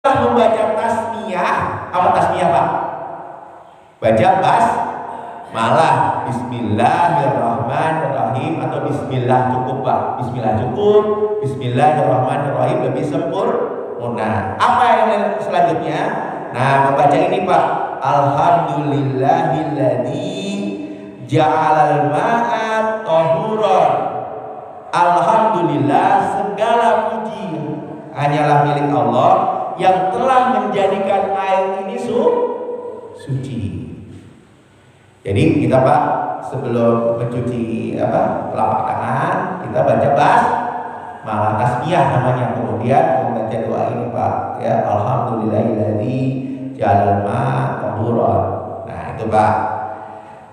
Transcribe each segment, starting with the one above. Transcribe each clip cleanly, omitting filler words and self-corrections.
membaca tasmiyah, apa tasmiyah Pak? Baca malah Bismillahirrahmanirrahim atau Bismillah cukup Pak. Bismillah cukup, Bismillahirrahmanirrahim lebih sempurna. Apa yang selanjutnya? Nah, membaca ini Pak. Alhamdulillahilladzi ja'alal ma'a tahuran. Alhamdulillah, segala puji hanyalah milik Allah yang telah menjadikan air ini suci. Jadi kita Pak, sebelum mencuci telapak tangan, kita baca malah tasbih namanya, kemudian membaca doa ini Pak, ya alhamdulillahilladzi ja'alal ma'a tahuran. Nah, itu Pak.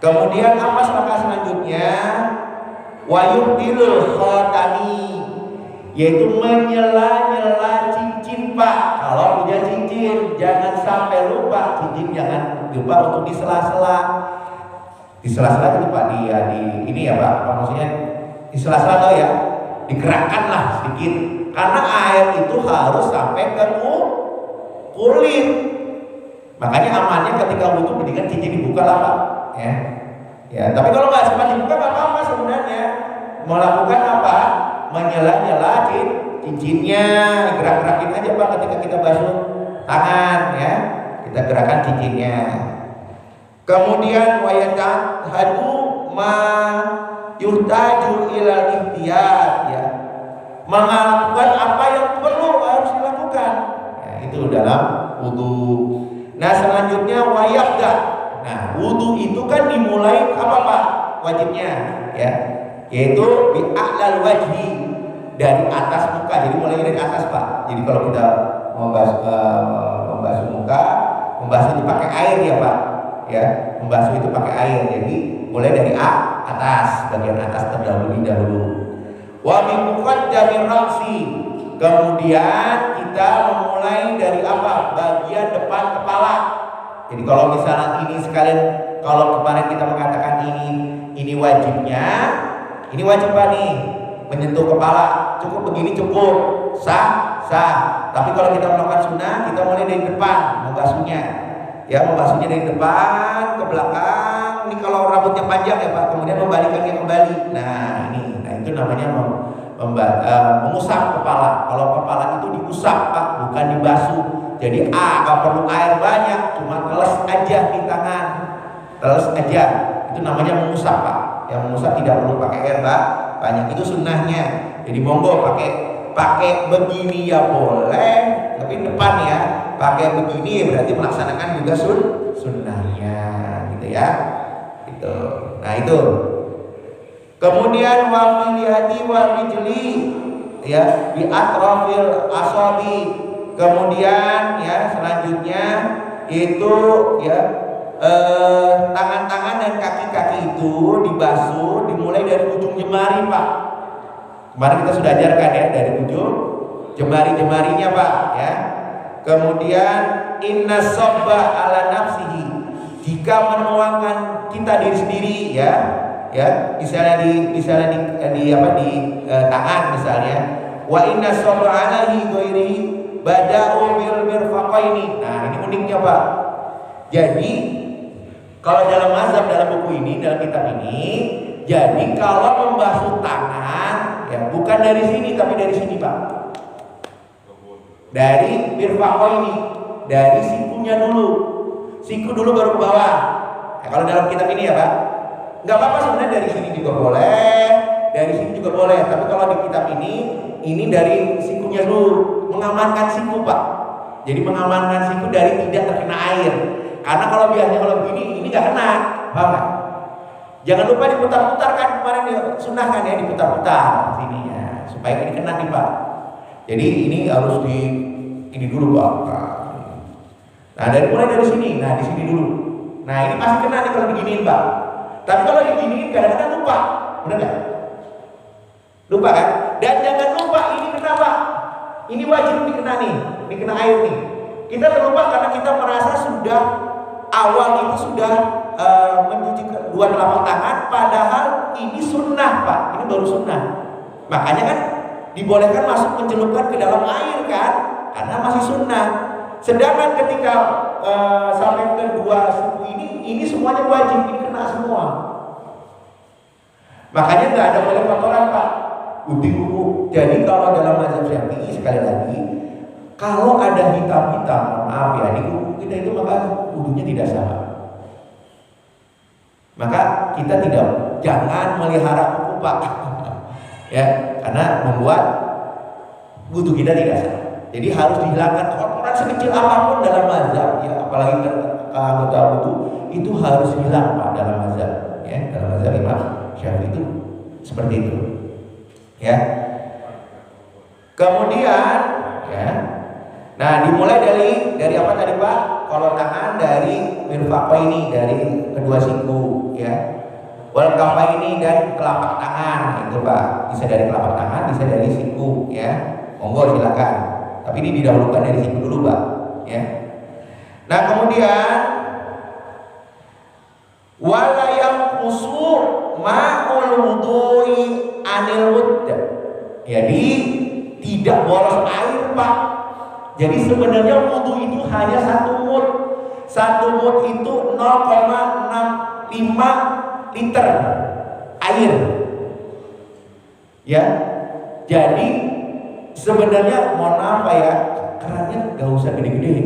Kemudian apa langkah selanjutnya? Wa yubdilul khatami, yaitu menyela-nyela cincin Pak. Kalau punya cincin jangan sampai lupa, cincin jangan lupa untuk disela-sela. Disela-sela itu Pak, di ini ya Pak, apa maksudnya disela-sela tuh ya, digerakkanlah sedikit, karena air itu harus sampai ke kulit. Makanya amannya ketika wudu mendingan cincin dibuka lah Pak, ya. Ya, tapi kalau nggak sempat dibuka nggak apa-apa sebenarnya. Melakukan apa? Menyela-nyela cincinnya, gerak-gerakin aja Pak ketika kita basuh tangan, ya. Kita gerakan cincinnya. Kemudian wayatahadu ma yuhtaju ilal ihtiyat, ya. Melakukan apa yang perlu harus dilakukan. Ya, itu dalam wudu. Nah, selanjutnya wayabda. Nah, wudu itu kan dimulai apa Pak? Wajibnya, ya, yaitu bi a'lal wajhi, dari atas muka. Jadi mulai dari atas Pak. Jadi kalau kita membasuh muka, membasuh itu pakai air ya Pak, ya, membasuh itu pakai air. Jadi mulai dari atas, bagian atas terdahulu. Wa min muqaddamir ra'si, kemudian kita memulai dari apa? Bagian depan kepala. Jadi kalau misalnya ini sekalian, kalau kemarin kita mengatakan ini wajibnya, ini wajib Pak nih, menyentuh kepala, cukup begini cukup, sah. Tapi kalau kita melakukan sunnah, kita mulai dari depan membasuhnya, ya, membasuhnya dari depan ke belakang. Ini kalau rambutnya panjang ya Pak, kemudian membalikannya kembali. Nah itu namanya mengusap kepala. Kalau kepala itu diusap Pak, bukan dibasuh. Jadi gak perlu air banyak, cuma teles aja di tangan, teles aja. Itu namanya mengusap Pak. Yang mengusap tidak perlu pakai air banyak, itu sunnahnya. Jadi monggo pakai begini ya boleh, tapi depan ya pakai begini berarti melaksanakan juga sunnahnya, gitu ya. Gitu. Nah itu. Kemudian wa fil yadi wa rijli, ya, bi atrafil asabi. Kemudian ya selanjutnya itu ya tangan-tangan dan kaki-kaki itu dibasuh dimulai dari ujung jemari Pak. Kemarin kita sudah ajarkan ya, dari ujung jemari-jemarinya Pak, ya. Kemudian inna sabba ala nafsihi, jika menuangkan kita diri sendiri, ya, misalnya di tangan misalnya, wa inna sabba alaihi ghairihi bada'u bil mirfaqaini. Nah, ini uniknya Pak. Jadi kalau dalam mazhab, dalam buku ini, dalam kitab ini, jadi kalau membasuh tangan ya bukan dari sini tapi dari sini Pak. Dari mirfaqaini, dari sikunya dulu. Siku dulu baru ke bawah. Nah, kalau dalam kitab ini ya Pak, nggak apa-apa sebenarnya, dari sini juga boleh, dari sini juga boleh. Tapi kalau di kitab ini dari sikunya dulu, mengamankan siku Pak. Jadi mengamankan siku dari tidak terkena air. Karena kalau biasanya kalau begini, ini nggak kena, paham nggak? Jangan lupa diputar-putar kan, kemarin disunahkan ya, diputar-putar sini ya, supaya ini kena nih Pak. Jadi ini harus ini dulu Pak. Nah mulai dari sini, nah di sini dulu. Nah ini pasti kena nih kalau beginiin Pak. Tapi kalau beginiin kadang-kadang lupa, benar nggak? Lupa kan? Dan jangan lupa ini kena Pak. Ini wajib dikena nih, dikena air nih. Kita terlupa karena kita merasa sudah awal itu sudah mencuci dua telapak tangan, padahal ini sunnah Pak. Ini baru sunnah. Makanya kan dibolehkan masuk mencelupkan ke dalam air kan, karena masih sunnah. Sedangkan ketika sampai kedua suku ini semuanya wajib, ini kena semua. Makanya nggak ada boleh kotoran Pak, putih kuku. Jadi kalau dalam mazhab Syafi'i sekali lagi, kalau ada hitam-hitam, maaf ya, di kuku kita itu maka wudunya tidak sah. Maka kita jangan melihara kuku Pak, ya, karena membuat wudu kita tidak sah. Jadi harus dihilangkan kotoran sekecil apapun dalam mazhab, ya, apalagi anggota wudu itu harus hilang Pak dalam mazhab, ya, dalam mazhab Imam Syafi'i itu seperti itu, ya. Kemudian, ya, nah dimulai dari apa tadi Pak? Kalau tangan dari mirfaqaini, dari kedua siku, ya. Wal kafaini dari telapak tangan, itu Pak. Bisa dari telapak tangan, bisa dari siku, ya. Monggo silakan. Tapi ini didahulukan dari siku dulu Pak, ya. Nah kemudian wala yanqusu ma'ul wudu'i anil wudd. Jadi tidak boros air Pak. Jadi sebenarnya wudu itu hanya 1 mud. 1 mud itu 0,65 liter air. Ya. Jadi sebenarnya mohon maaf ya, kerannya gak usah gede-gede.